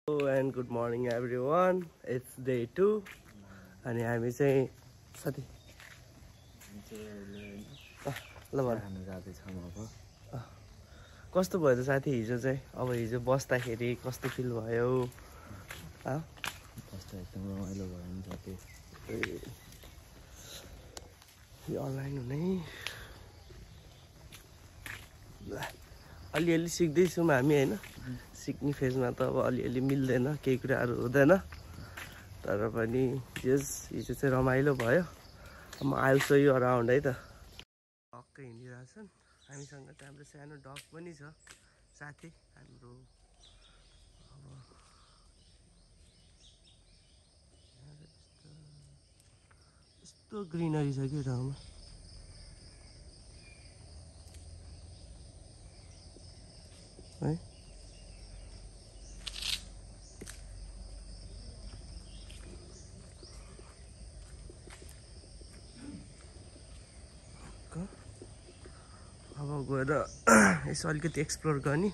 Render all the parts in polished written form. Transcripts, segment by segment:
Hello and good morning everyone. It's day 2 अनि हामी चाहिँ साथी ल भन खानु जाँदैछौँ अब। कस्तो भयो त साथी हिजो चाहिँ? अब हिजो बस्दाखेरि कस्तो फिल भयो? कस्तो एकदम रमाइलो भयो नि साथी। यो अनलाइन हुने अलिअलि सिक्दैछौँ हामी होइन। सिक्ने फेजमा त अब अलिअलि मिल्दैन, केही कुराहरू हुँदैन, तर पनि जस हिजो चाहिँ रमाइलो भयो। म आई सो यु अराउन्ड है त। डगकै हिँडिरहेछन् हामीसँग चाहिँ हाम्रो सानो डग पनि छ साथी हाम्रो। अब यस्तो ग्रिनरी छ कि ठाउँमा है। अब गएर यसो अलिकति एक्सप्लोर गर्ने।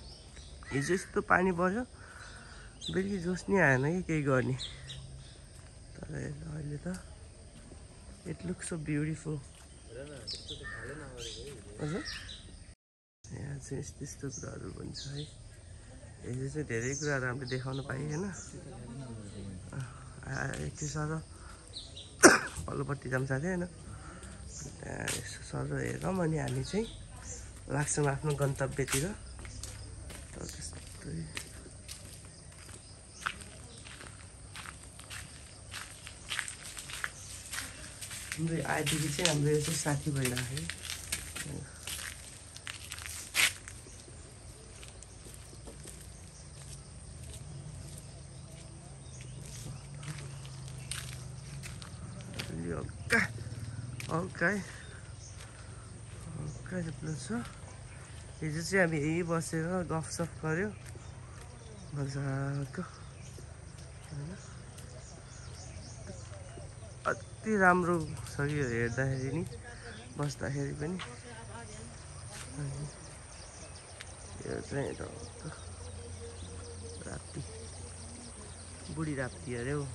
हिजो यस्तो पानी पर्यो, बेलुकी जोस नि आएन कि केही गर्ने। तर अहिले त इट लुक्स सो ब्युटिफुल। हजुर यहाँ चाहिँ यस्तो यस्तो कुराहरू पनि छ है। हिजो चाहिँ धेरै कुराहरू हामीले देखाउन पाइएन। यति सर पल्लोपट्टि जाऊँ साथी होइन। त्यहाँ यसो सर हेरौँ अनि हामी चाहिँ लाग्छौँ आफ्नो गन्तव्यतिर। त्यस्तै हाम्रो आएदेखि चाहिँ हाम्रो यो चाहिँ साथी भइरहेको हल्का प्लेस छ। हिजो चाहिँ हामी यही बसेर गफसफ गऱ्यो मजाको होइन। अति राम्रो छ कि यो हेर्दाखेरि नि बस्दाखेरि पनि। यो चाहिँ राप्ती बुढी राप्ती अरे हौ।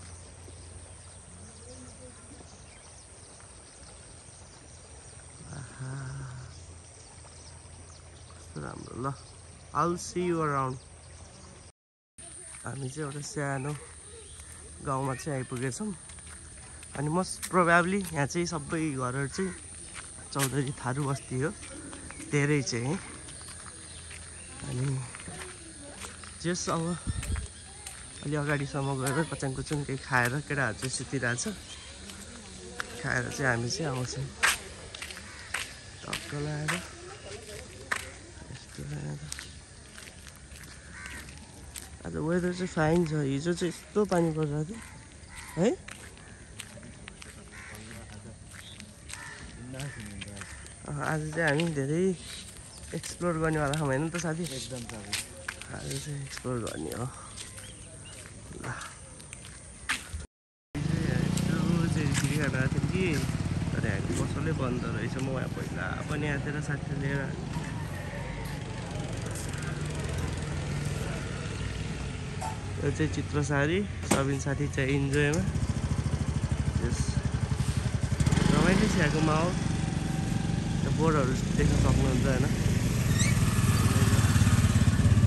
राम्रो ल I'll see you around। हामी चाहिँ एउटा सानो गाउँमा चाहिँ आइपुगेछौँ अनि मोस्ट प्रोबेबली यहाँ चाहिँ सबै घरहरू चाहिँ चौधरी थारू बस्ती हो धेरै चाहिँ। अनि जस अब अलि अगाडिसम्म गएर कचाङ कुचुङ केही खाएर केटाहरू चाहिँ सुतिरहेछ। खाएर चाहिँ हामी चाहिँ आउँछौँ टक्क लगाएर। आज वेदर चाहिँ फाइन छ। हिजो चाहिँ यस्तो पानी परिरहेको थियो है। आज चाहिँ हामी धेरै एक्सप्लोर गर्नेवाला छौँ होइन त साथी? एकदम साथी आज चाहिँ एक्सप्लोर गर्ने हो। ल खिरी खान आएको थियौँ कि तर हामी पसलै बन्द रहेछ। म यहाँ पहिला पनि आएको थिएँ र साथी लिएर। यो चाहिँ चित्रसारी सबिन साथी चाहिँ इन्जोयमा यस रमाइलो छ यहाँको माहौल। बोर्डहरू देख्न सक्नुहुन्छ होइन।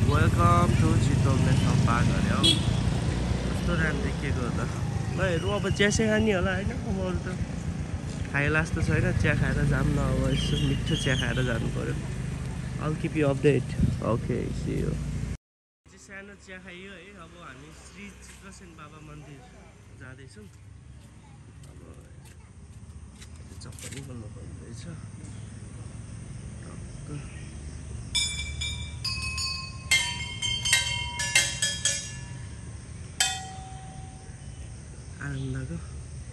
Welcome to Chitwan national park अरे हौ। कस्तो राम्रो देखिएको हो त। ल हेरौँ अब चिया सिया खाने होला होइन। अब अरू त खाएला जस्तो छैन। चिया खाएर जाऊँ न अब। यसो मिठो चिया खाएर जानु पऱ्यो। I'll keep you update। Okay see you. सानो चिया खाइयो है। अब हामी श्री चित्रसेन बाबा मन्दिर जाँदैछौँ। अब चप्पल निकाल्नु पर्दैछ। आनन्दको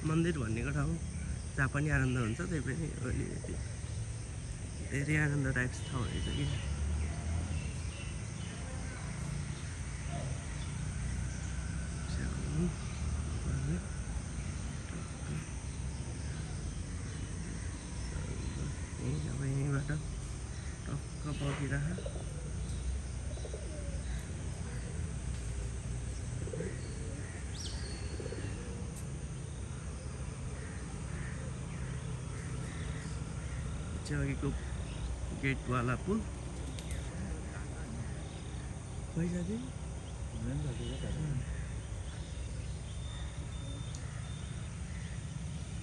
मन्दिर भन्नेको ठाउँ जहाँ पनि आनन्द हुन्छ। त्यही पनि अलिकति धेरै आनन्द टाइप्स ठाउँ रहेछ कि। अब यहीँबाट टक्क बगिरह चाहिँ अघिको गेटवाला पुल पैसा दिए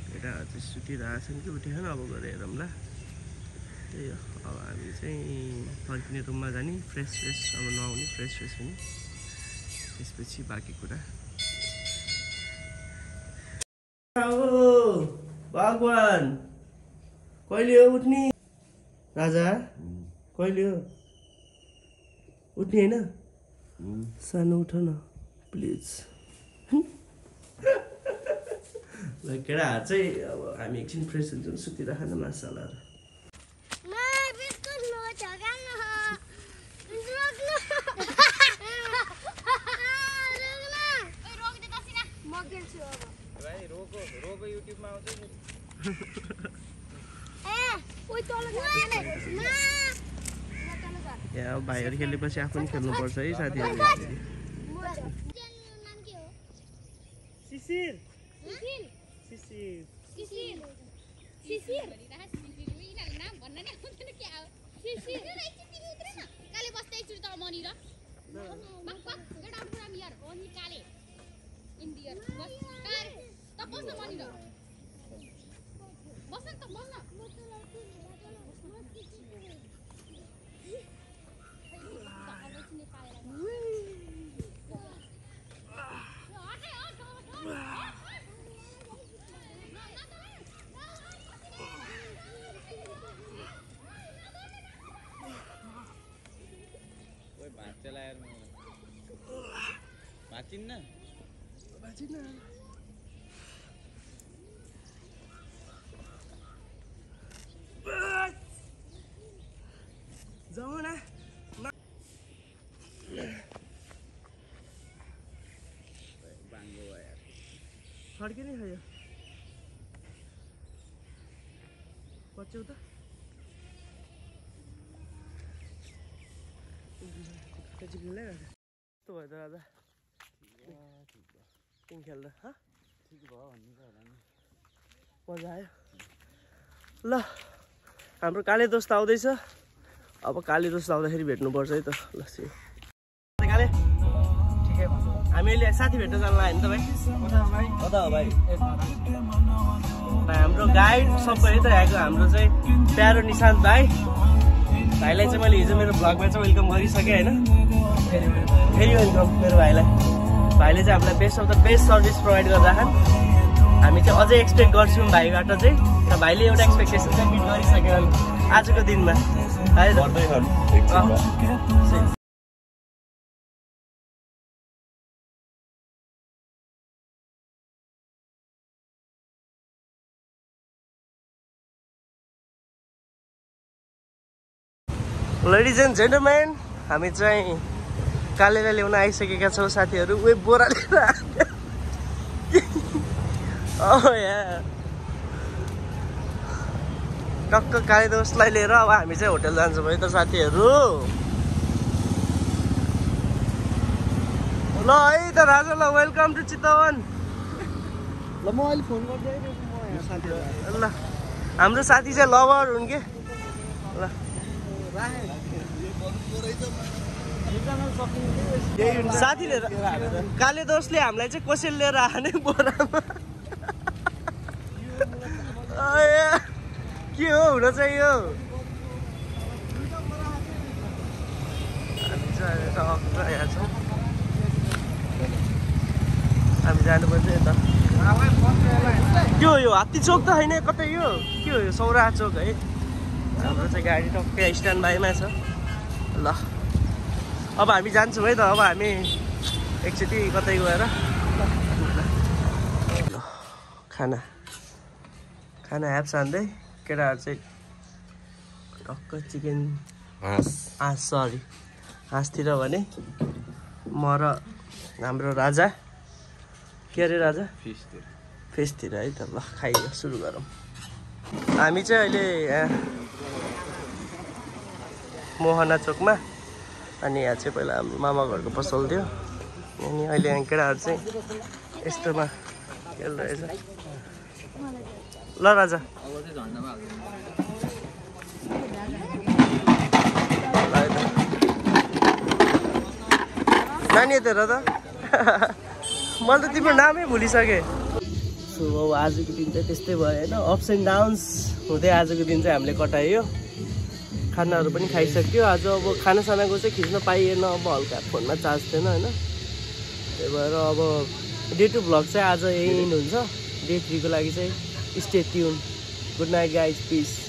केटाहरू चाहिँ सुतिरहेछन् कि उठेन अब गएर हेरौँला त्यही हो अब हामी चाहिँ फर्किने रुममा जाने फ्रेस अब नआउने फ्रेस हुने त्यसपछि बाँकी कुरा भगवान कहिले हो उठ्ने राजा कहिले हो उठ्ने होइन सानो उठ न प्लिज ल केटाहरू चाहिँ अब हामी एकछिन फ्रेस हुन्छौँ सुतिराख न मासालाहरू यहाँ भाइहरू खेलेपछि आफू पनि खेल्नुपर्छ है साथीहरू शिशिर जाऊ न फर्के नै खायो पच्यौ त कस्तो भयो त राजा तिमी खेल्दा ठिक भयो भन्ने त होला नि मजा आयो ल हाम्रो काले दोस्त आउँदैछ अब काले दोस्त आउँदाखेरि भेट्नुपर्छ है त ल काले ठिकै हामी अहिले साथी भेट्न जानु लाग्यो नि त भाइ कता हो भाइ हाम्रो गाइड सबै है त यहाँको हाम्रो चाहिँ प्यारो निशान्त भाइलाई चाहिँ मैले हिजो मेरो भ्लगमा चाहिँ वेलकम गरिसकेँ होइन फेरि वेलकम मेरो भाइले चाहिँ हामीलाई best of the best service provide गर्दाखेरि हामी चाहिँ अझै एक्सपेक्ट गर्छौँ भाइबाट चाहिँ र भाइले एउटा एक्सपेक्टेसन चाहिँ मिट गरिसक्यो आजको दिनमा है त लेडिज एन्ड जेन्टलमेन हामी चाहिँ कालेलाई ल्याउन आइसकेका छौँ साथीहरू वे बोरा लिएर टक्क काले दोस्तलाई लिएर अब हामी चाहिँ होटल जान्छौँ है त साथीहरू ल है त राजा ल वेलकम टु चितवन ल म अहिले फोन गर्दै ल हाम्रो साथी चाहिँ लभर हुन् के ल साथीले काले दोस्तले हामीलाई चाहिँ कसैले लिएर आने बोरामा के हो हुन चाहिँ यो हामी चाहिँ टक्क यहाँ छौँ हामी जानुपर्छ यता के हो यो हात्ती चोक त होइन कतै यो के हो यो सौराहा चोक है हाम्रो चाहिँ गाडी टक्कै स्ट्यान्ड बाईमा छ ल अब हामी जान्छौँ है त अब हामी एकचोटि कतै गएर खाना ह्याप्स हान्दै केटाहरू चाहिँ टक्क चिकन हाँसतिर भने म र हाम्रो राजा के अरे राजा फिसतिर है त ल खाइयो सुरु गरौँ हामी चाहिँ अहिले मोहना चोकमा अनि यहाँ चाहिँ पहिला हाम्रो मामा घरको पसल थियो अनि अहिले यहाँ केटाहरू चाहिँ यस्तोमा खेल्दो रहेछ ल राजा नानी तेरो त मैले त तिम्रो नामै भुलिसकेँ। सो अब आजको दिन चाहिँ त्यस्तै भयो होइन, अप्स एन्ड डाउन्स हुँदै आजको दिन चाहिँ हामीले कटायो। खानाहरू पनि खाइसक्यो। आज अब खानासानाको चाहिँ खिच्न पाइएन, अब हल्का फोनमा चार्ज थिएन होइन, त्यही भएर अब डे 2 भ्लग चाहिँ आज यही हुन्छ। डे 3 को लागि चाहिँ stay tune. Good night guys, piece.